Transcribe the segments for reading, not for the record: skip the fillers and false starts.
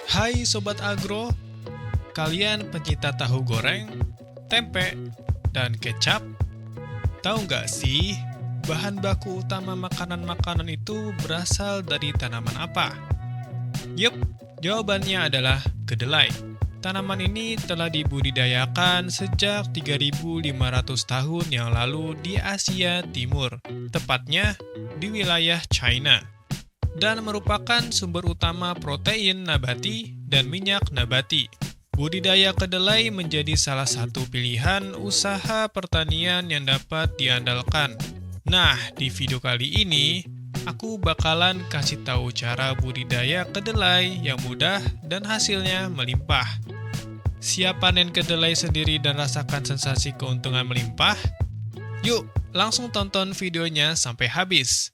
Hai Sobat Agro, kalian pencinta tahu goreng, tempe, dan kecap? Tahu nggak sih, bahan baku utama makanan-makanan itu berasal dari tanaman apa? Yup, jawabannya adalah kedelai. Tanaman ini telah dibudidayakan sejak 3.500 tahun yang lalu di Asia Timur, tepatnya di wilayah China, dan merupakan sumber utama protein nabati dan minyak nabati. Budidaya kedelai menjadi salah satu pilihan usaha pertanian yang dapat diandalkan. Nah, di video kali ini, aku bakalan kasih tahu cara budidaya kedelai yang mudah dan hasilnya melimpah. Siap panen kedelai sendiri dan rasakan sensasi keuntungan melimpah? Yuk, langsung tonton videonya sampai habis.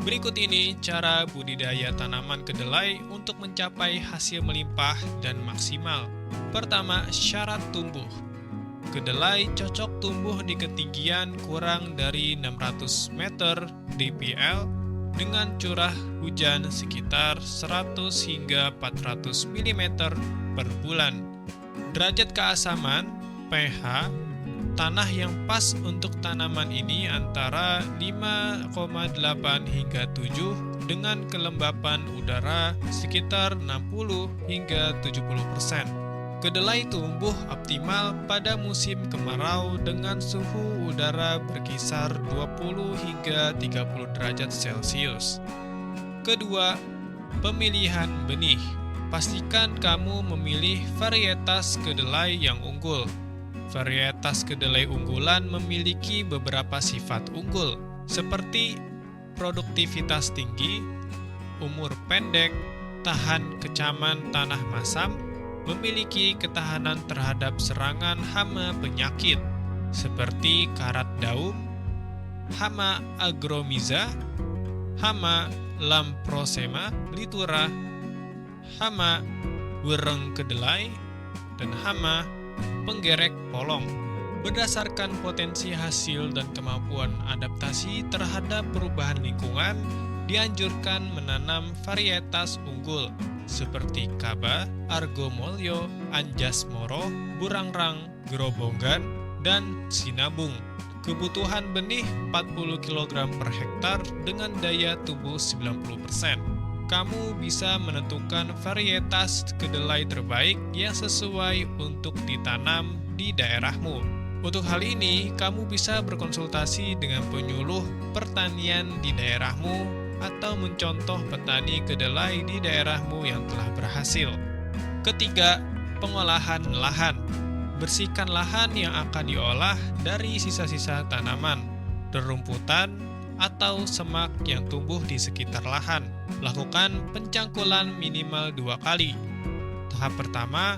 Berikut ini cara budidaya tanaman kedelai untuk mencapai hasil melimpah dan maksimal. Pertama, syarat tumbuh. Kedelai cocok tumbuh di ketinggian kurang dari 600 meter DPL dengan curah hujan sekitar 100 hingga 400 mm per bulan. Derajat keasaman, pH, tanah yang pas untuk tanaman ini antara 5,8 hingga 7 dengan kelembapan udara sekitar 60 hingga 70%. Kedelai tumbuh optimal pada musim kemarau dengan suhu udara berkisar 20 hingga 30 derajat Celcius. Kedua, pemilihan benih. Pastikan kamu memilih varietas kedelai yang unggul. Varietas kedelai unggulan memiliki beberapa sifat unggul, seperti produktivitas tinggi, umur pendek, tahan kecaman tanah masam, memiliki ketahanan terhadap serangan hama penyakit, seperti karat daun, hama agromyza, hama lamprosema litura, hama wereng kedelai, dan hama penggerek polong. Berdasarkan potensi hasil dan kemampuan adaptasi terhadap perubahan lingkungan, dianjurkan menanam varietas unggul seperti Kaba, Argomolyo, Anjasmoro, Burangrang, Grobonggan, dan Sinabung. Kebutuhan benih 40 kg per hektar dengan daya tumbuh 90%. Kamu bisa menentukan varietas kedelai terbaik yang sesuai untuk ditanam di daerahmu. Untuk hal ini, kamu bisa berkonsultasi dengan penyuluh pertanian di daerahmu atau mencontoh petani kedelai di daerahmu yang telah berhasil. Ketiga, pengolahan lahan. Bersihkan lahan yang akan diolah dari sisa-sisa tanaman, rerumputan, atau semak yang tumbuh di sekitar lahan. Lakukan pencangkulan minimal 2 kali. Tahap pertama,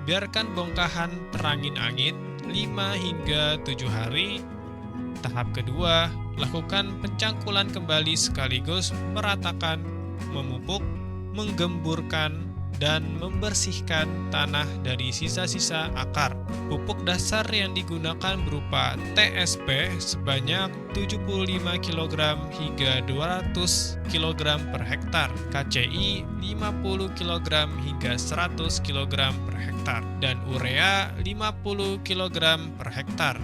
biarkan bongkahan terangin-angin 5 hingga 7 hari. Tahap kedua, lakukan pencangkulan kembali sekaligus meratakan, memupuk, menggemburkan, dan membersihkan tanah dari sisa-sisa akar. Pupuk dasar yang digunakan berupa TSP sebanyak 75 kg hingga 200 kg per hektar, KCI 50 kg hingga 100 kg per hektar, dan urea 50 kg per hektar.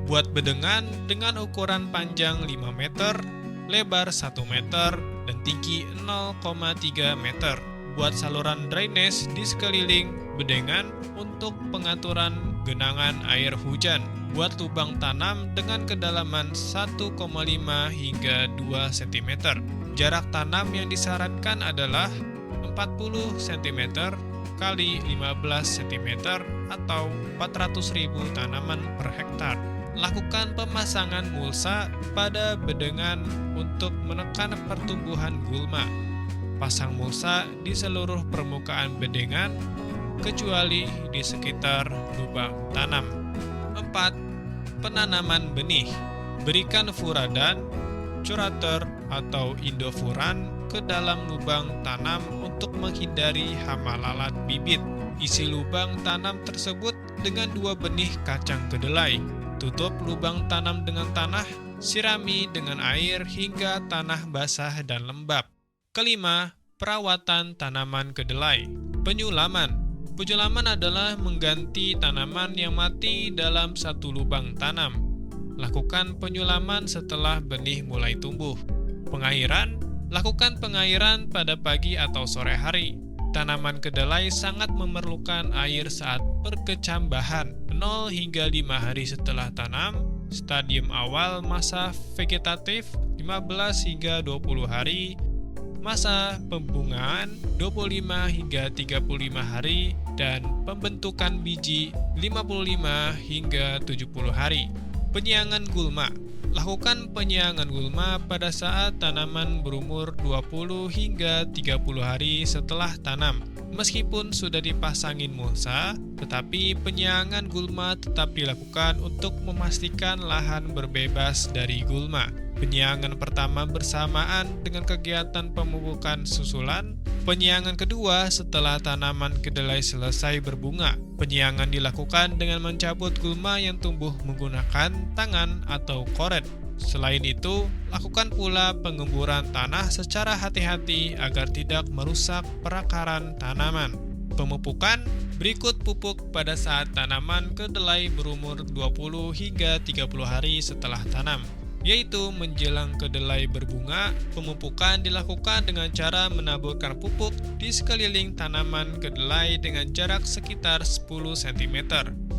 Buat bedengan dengan ukuran panjang 5 meter, lebar 1 meter, dan tinggi 0,3 meter. Buat saluran drainase di sekeliling bedengan untuk pengaturan genangan air hujan. Buat lubang tanam dengan kedalaman 1,5 hingga 2 cm. Jarak tanam yang disarankan adalah 40 cm kali 15 cm atau 400.000 tanaman per hektar. Lakukan pemasangan mulsa pada bedengan untuk menekan pertumbuhan gulma. Pasang mulsa di seluruh permukaan bedengan, kecuali di sekitar lubang tanam. 4. penanaman benih. Berikan furadan, curator atau indofuran ke dalam lubang tanam untuk menghindari hama lalat bibit. Isi lubang tanam tersebut dengan 2 benih kacang kedelai. Tutup lubang tanam dengan tanah, sirami dengan air hingga tanah basah dan lembab. Kelima, perawatan tanaman kedelai. Penyulaman. Penyulaman adalah mengganti tanaman yang mati dalam satu lubang tanam. Lakukan penyulaman setelah benih mulai tumbuh. Pengairan. Lakukan pengairan pada pagi atau sore hari. Tanaman kedelai sangat memerlukan air saat perkecambahan 0 hingga 5 hari setelah tanam. Stadium awal masa vegetatif 15 hingga 20 hari. Masa pembungaan 25 hingga 35 hari. Dan pembentukan biji 55 hingga 70 hari. Penyiangan gulma. Lakukan penyiangan gulma pada saat tanaman berumur 20 hingga 30 hari setelah tanam. Meskipun sudah dipasangin mulsa, tetapi penyiangan gulma tetap dilakukan untuk memastikan lahan berbebas dari gulma. Penyiangan pertama bersamaan dengan kegiatan pemupukan susulan. Penyiangan kedua setelah tanaman kedelai selesai berbunga. Penyiangan dilakukan dengan mencabut gulma yang tumbuh menggunakan tangan atau koret. Selain itu, lakukan pula pengemburan tanah secara hati-hati agar tidak merusak perakaran tanaman. Pemupukan. Berikut pupuk pada saat tanaman kedelai berumur 20 hingga 30 hari setelah tanam, yaitu menjelang kedelai berbunga. Pemupukan dilakukan dengan cara menaburkan pupuk di sekeliling tanaman kedelai dengan jarak sekitar 10 cm.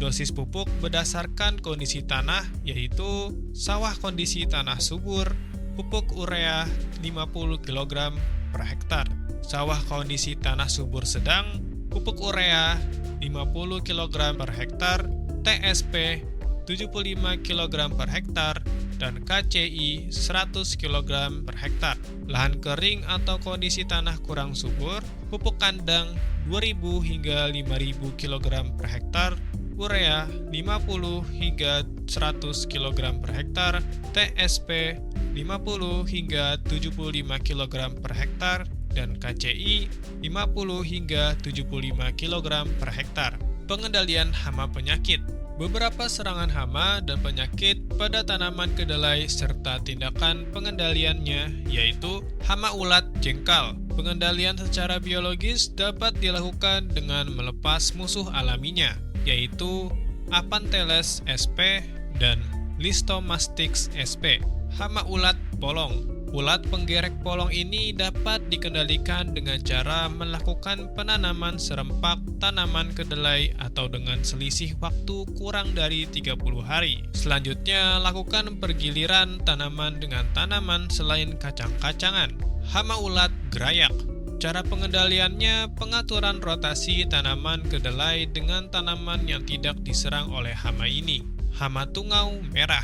Dosis pupuk berdasarkan kondisi tanah, yaitu sawah kondisi tanah subur, pupuk urea 50 kg per hektar. Sawah kondisi tanah subur sedang, pupuk urea 50 kg per hektar, TSP 75 kg per hektar, dan KCI 100 kg per hektar. Lahan kering atau kondisi tanah kurang subur, pupuk kandang 2000 hingga 5000 kg per hektar, urea 50 hingga 100 kg per hektar, TSP 50 hingga 75 kg per hektar, dan KCI 50 hingga 75 kg per hektar. Pengendalian hama penyakit. Beberapa serangan hama dan penyakit pada tanaman kedelai serta tindakan pengendaliannya, yaitu hama ulat jengkal. Pengendalian secara biologis dapat dilakukan dengan melepas musuh alaminya, yaitu Aphanteles sp dan Listomastix sp. Hama ulat polong. Ulat penggerek polong ini dapat dikendalikan dengan cara melakukan penanaman serempak tanaman kedelai atau dengan selisih waktu kurang dari 30 hari. Selanjutnya, lakukan pergiliran tanaman dengan tanaman selain kacang-kacangan. Hama ulat gerayak. Cara pengendaliannya, pengaturan rotasi tanaman kedelai dengan tanaman yang tidak diserang oleh hama ini. Hama tungau merah.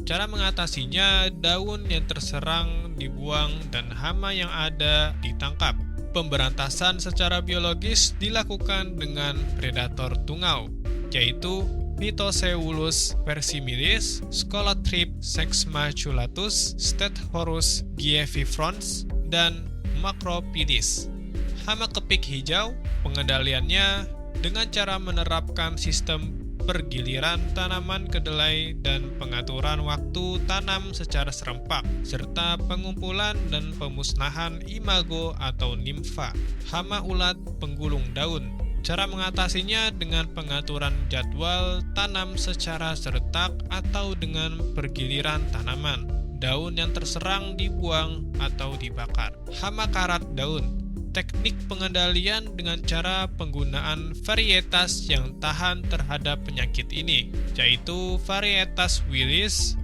Cara mengatasinya, daun yang terserang dibuang dan hama yang ada ditangkap. Pemberantasan secara biologis dilakukan dengan predator tungau, yaitu Phytoceulus versimilis, Scolotrip sexmaculatus, Stethorus gievifrons, dan Macropidis. Hama kepik hijau, pengendaliannya dengan cara menerapkan sistem pergiliran tanaman kedelai dan pengaturan waktu tanam secara serempak, serta pengumpulan dan pemusnahan imago atau nimfa. Hama ulat penggulung daun. Cara mengatasinya dengan pengaturan jadwal tanam secara serentak atau dengan pergiliran tanaman. Daun yang terserang dibuang atau dibakar. Hama karat daun. Teknik pengendalian dengan cara penggunaan varietas yang tahan terhadap penyakit ini, yaitu varietas Willis,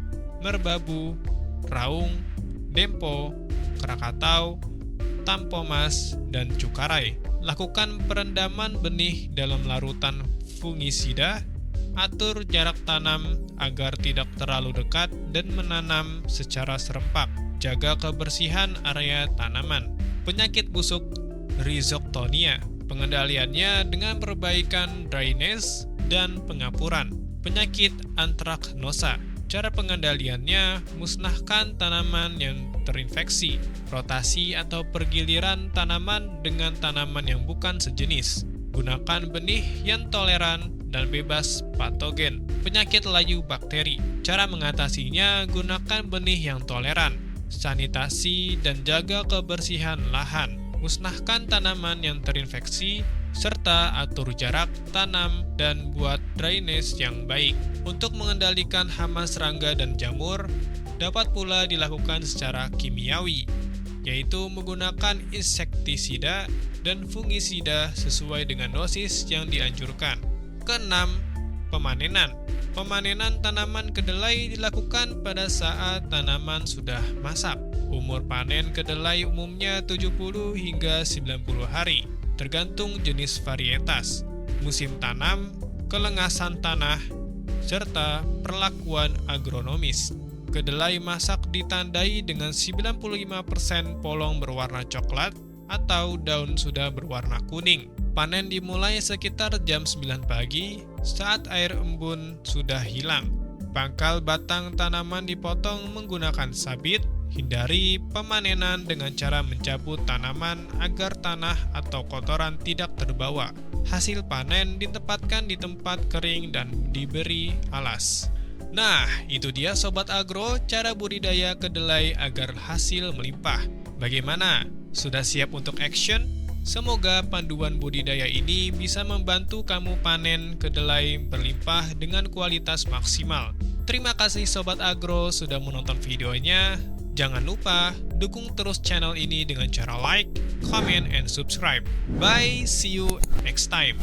Merbabu, Raung, Dempo, Krakatau, Tampomas, dan Cukarai. Lakukan perendaman benih dalam larutan fungisida. Atur jarak tanam agar tidak terlalu dekat dan menanam secara serempak. Jaga kebersihan area tanaman. Penyakit busuk Rhizoctonia. Pengendaliannya dengan perbaikan drainase dan pengapuran. Penyakit antraknosa. Cara pengendaliannya, musnahkan tanaman yang terinfeksi, rotasi atau pergiliran tanaman dengan tanaman yang bukan sejenis. Gunakan benih yang toleran dan bebas patogen. Penyakit layu bakteri. Cara mengatasinya, gunakan benih yang toleran, sanitasi dan jaga kebersihan lahan. Musnahkan tanaman yang terinfeksi, serta atur jarak tanam dan buat drainase yang baik. Untuk mengendalikan hama serangga dan jamur, dapat pula dilakukan secara kimiawi, yaitu menggunakan insektisida dan fungisida sesuai dengan dosis yang dianjurkan. Keenam, pemanenan. Pemanenan tanaman kedelai dilakukan pada saat tanaman sudah masak. Umur panen kedelai umumnya 70 hingga 90 hari, tergantung jenis varietas, musim tanam, kelengasan tanah, serta perlakuan agronomis. Kedelai masak ditandai dengan 95% polong berwarna coklat atau daun sudah berwarna kuning. Panen dimulai sekitar jam 9 pagi saat air embun sudah hilang. Pangkal batang tanaman dipotong menggunakan sabit. Hindari pemanenan dengan cara mencabut tanaman agar tanah atau kotoran tidak terbawa. Hasil panen ditempatkan di tempat kering dan diberi alas. Nah, itu dia Sobat Agro, cara budidaya kedelai agar hasil melimpah. Bagaimana? Sudah siap untuk action? Semoga panduan budidaya ini bisa membantu kamu panen kedelai berlimpah dengan kualitas maksimal. Terima kasih Sobat Agro sudah menonton videonya. Jangan lupa dukung terus channel ini dengan cara like, comment, and subscribe. Bye, see you next time.